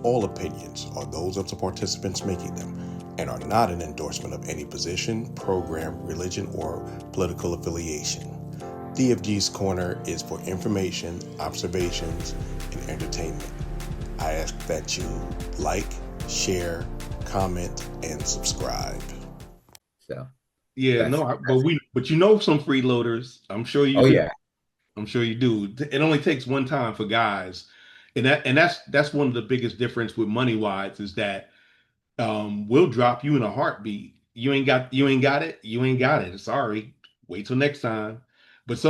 All opinions are those of the participants making them and are not an endorsement of any position, program, religion, or political affiliation. DFG's Corner is for information, observations, and entertainment. I ask that you like, share, comment, and subscribe. So Yeah, that's, no, that's but you know some freeloaders. I'm sure you oh do. yeah. I'm sure you do. It only takes one time for guys, and that's one of the biggest difference with Money Wise is that we'll drop you in a heartbeat. You ain't got it. Sorry. Wait till next time. But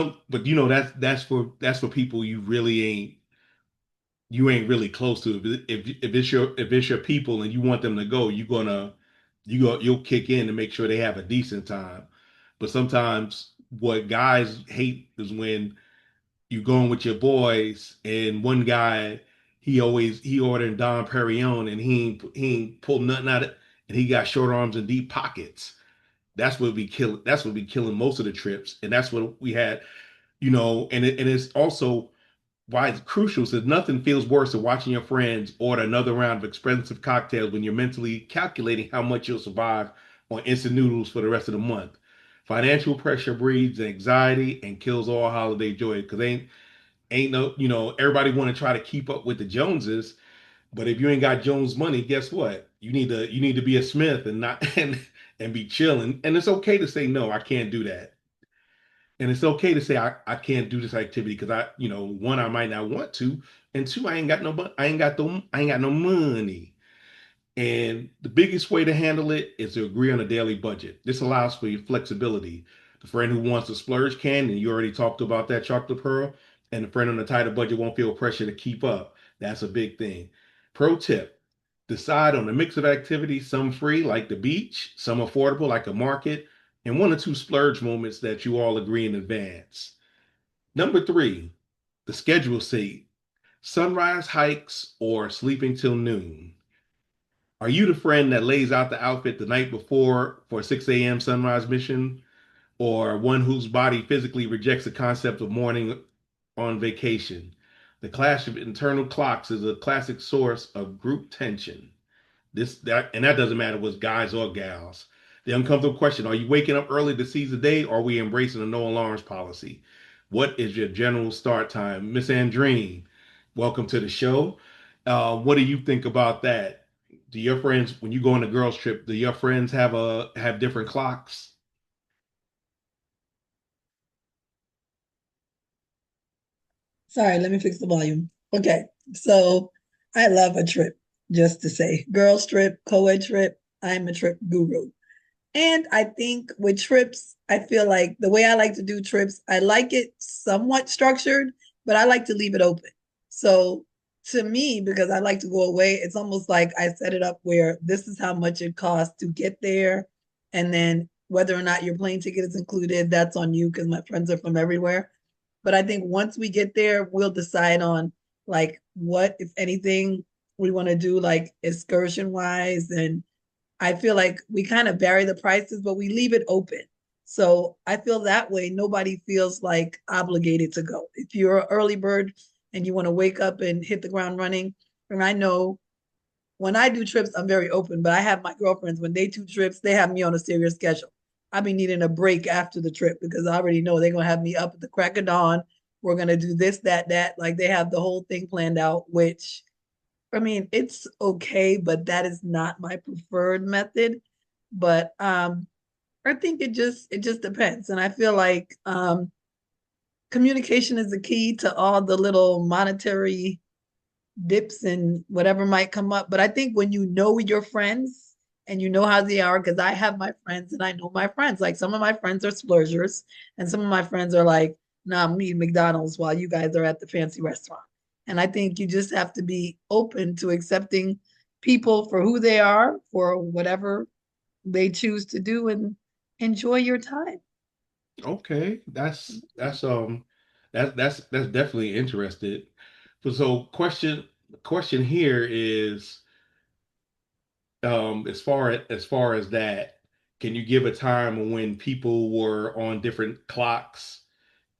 you know that's for people you ain't really close to. If it's your people and you want them to go, you'll kick in to make sure they have a decent time. But sometimes what guys hate is when you going with your boys and one guy he ordering Dom Perignon and he ain't pulled nothing out of, and he got short arms and deep pockets. That's what be killing most of the trips, and that's what we had, and it's also why it's crucial. Says nothing feels worse than watching your friends order another round of expensive cocktails when you're mentally calculating how much you'll survive on instant noodles for the rest of the month. Financial pressure breeds anxiety and kills all holiday joy because ain't no, everybody want to try to keep up with the Joneses, but if you ain't got Jones money, guess what? You need to be a Smith and not and be chilling. And it's okay to say no, I can't do that. And it's okay to say I can't do this activity because one, I might not want to, and two, I ain't got no money. And the biggest way to handle it is to agree on a daily budget. This allows for your flexibility. The friend who wants to splurge can, and you already talked about that, Chocolate Pearl, and the friend on a tighter budget won't feel pressure to keep up. That's a big thing. Pro tip: decide on a mix of activities, some free, like the beach, some affordable, like a market, and one or two splurge moments that you all agree in advance. Number three, the schedule seat: sunrise hikes or sleeping till noon. Are you the friend that lays out the outfit the night before for a 6 a.m. sunrise mission, or one whose body physically rejects the concept of morning on vacation? The clash of internal clocks is a classic source of group tension. That doesn't matter what's guys or gals. The uncomfortable question: are you waking up early to seize the day, or are we embracing a no alarms policy? What is your general start time? Miss Andrine, welcome to the show. What do you think about that? Do your friends, when you go on a girls trip, do your friends have different clocks? Sorry, let me fix the volume. Okay, so I love a trip, just to say. Girls trip, co-ed trip, I'm a trip guru. And I think with trips, I feel like the way I like to do trips, I like it somewhat structured, but I like to leave it open. So to me, because I like to go away, it's almost like I set it up where this is how much it costs to get there. And then whether or not your plane ticket is included, that's on you because my friends are from everywhere. But I think once we get there, we'll decide on like what, if anything, we want to do like excursion wise. And I feel like we kind of vary the prices, but we leave it open. So I feel that way nobody feels like obligated to go. If you're an early bird and you want to wake up and hit the ground running, and I know when I do trips, I'm very open, but I have my girlfriends, when they do trips, they have me on a serious schedule. I'll be needing a break after the trip because I already know they're going to have me up at the crack of dawn. We're going to do this, that, that. Like they have the whole thing planned out, which I mean, it's okay, but that is not my preferred method. But I think it just depends. And I feel like communication is the key to all the little monetary dips and whatever might come up. But I think when you know your friends and you know how they are, because I have my friends and I know my friends. Like some of my friends are splurgers, and some of my friends are like, nah, I'm eating McDonald's while you guys are at the fancy restaurant. And I think you just have to be open to accepting people for who they are, for whatever they choose to do, and enjoy your time. Okay, that's definitely interested. So question here is, as far as that, can you give a time when people were on different clocks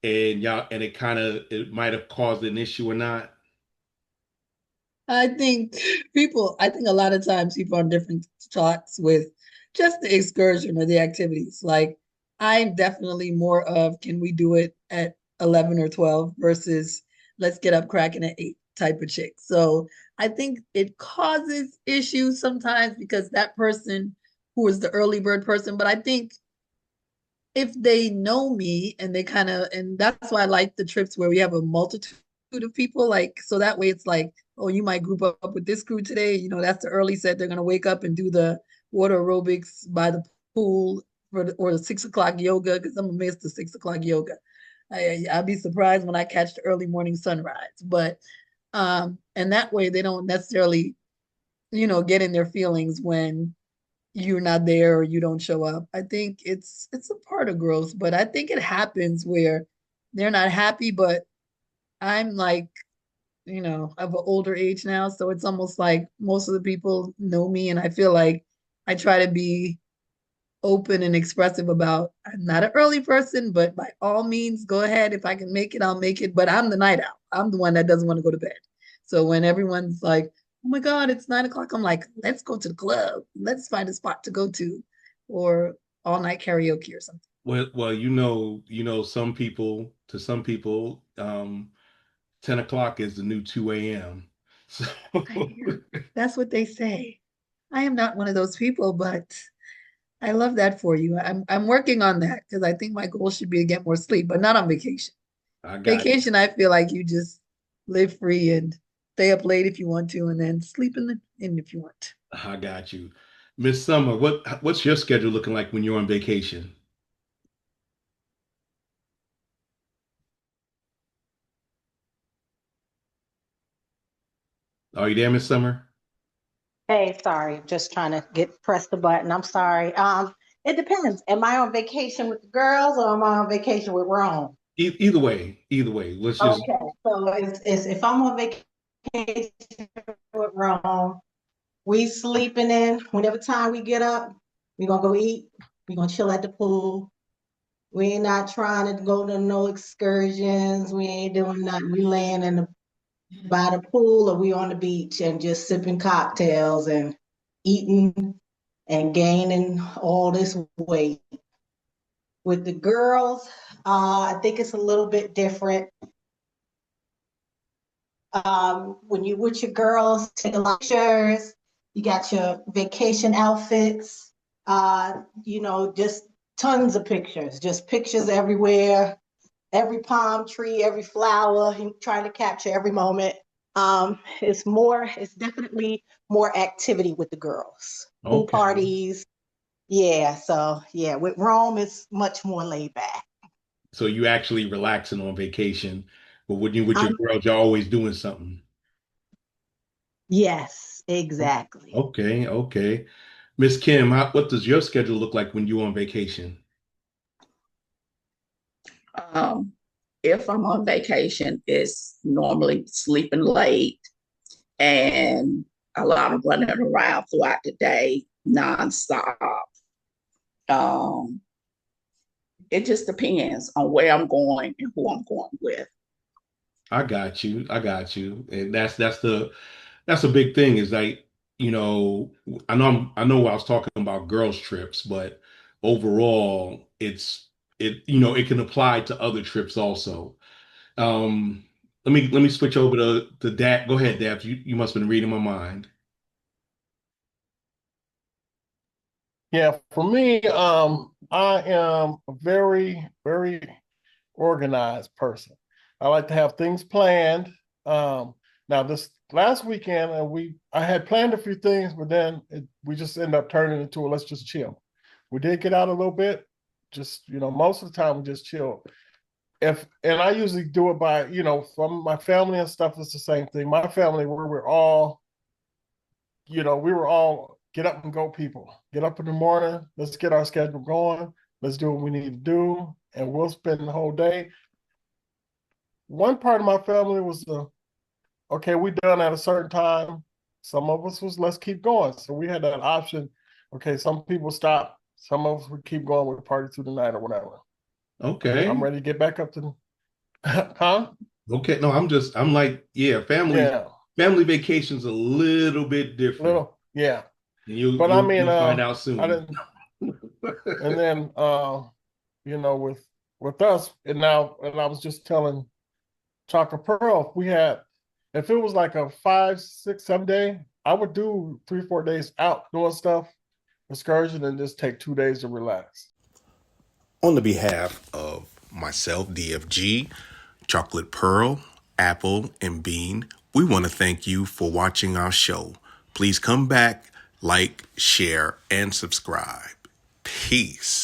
and it might have caused an issue or not? I think a lot of times people are on different thoughts with just the excursion or the activities. Like I'm definitely more of can we do it at 11 or 12 versus let's get up cracking at 8 type of chick. So I think it causes issues sometimes because that person who is the early bird person, but I think if they know me and they kind of, and that's why I like the trips where we have a multitude of people, like, so that way it's like, oh, you might group up with this crew today. You know, that's the early set. They're going to wake up and do the water aerobics by the pool or the 6 o'clock yoga because I'm going to miss the 6 o'clock yoga. I'd be surprised when I catch the early morning sunrise. But, and that way they don't necessarily, get in their feelings when you're not there or you don't show up. I think it's a part of growth, but I think it happens where they're not happy, but I'm like, of an older age now, so it's almost like most of the people know me and I feel like I try to be open and expressive about I'm not an early person, but by all means go ahead. If I can make it, I'll make it. But I'm the night owl. I'm the one that doesn't want to go to bed. So when everyone's like, oh my God, it's 9 o'clock, I'm like, let's go to the club. Let's find a spot to go to or all night karaoke or something. Well, some people, 10 o'clock is the new 2 a.m. So That's what they say. I am not one of those people, but I love that for you. I'm working on that because I think my goal should be to get more sleep, but not on vacation. I got you. Vacation, I feel like you just live free and stay up late if you want to, and then sleep in if you want. I got you. Miss Summer, what's your schedule looking like when you're on vacation? Are you there, Miss Summer? Hey, sorry, just trying to press the button. I'm sorry. It depends. Am I on vacation with the girls or am I on vacation with Rome? Either way, either way. Let's just Okay, so it's if I'm on vacation with Rome, we sleeping in. Whenever time we get up, we gonna go eat. We gonna chill at the pool. We ain't not trying to go to no excursions. We ain't doing nothing. We laying by the pool or we on the beach and just sipping cocktails and eating and gaining all this weight. With the girls, I think it's a little bit different. When you with your girls, take a lot of pictures, you got your vacation outfits, just tons of pictures, just pictures everywhere, every palm tree, every flower, and trying to capture every moment. It's definitely more activity with the girls. Pool okay. parties. Yeah, so yeah, with Rome it's much more laid back. So you actually relaxing on vacation, but when you with your Um, girls, you're always doing something. yes, exactly. Okay, okay. Miss Kim, what does your schedule look like when you're on vacation? Um, if I'm on vacation, it's normally sleeping late and a lot of running around throughout the day, nonstop. Um, it just depends on where I'm going and who I'm going with. I got you. I got you. And that's a big thing is like, I know I was talking about girls trips, but overall it can apply to other trips also. Um, let me switch over to Dad. Go ahead, Dad. You must have been reading my mind. Yeah, for me, I am a very, very organized person. I like to have things planned. Now this last weekend, I had planned a few things, but then we just ended up turning into a let's just chill. We did get out a little bit, just most of the time we just chill. And I usually do it by from my family and stuff. It's the same thing. My family, where we were all get up and go people. Get up in the morning, let's get our schedule going, let's do what we need to do, and we'll spend the whole day. One part of my family was okay, we done at a certain time. Some of us was let's keep going. So we had that option. Okay, some people stop, some of us would keep going with the party through the night or whatever. I'm Okay. ready to get back up to huh? Okay. No, I'm like, yeah, family. Yeah. family vacation's a little bit different. Yeah. And you'll find out soon. I didn't, and then you know, with us, and I was just telling Chocolate Pearl, if it was like a 5, 6, 7 day, I would do 3, 4 days out doing stuff, excursion, and just take 2 days to relax. On the behalf of myself, DFG, Chocolate Pearl, Apple, and Bean, we want to thank you for watching our show. Please come back, like, share, and subscribe. Peace.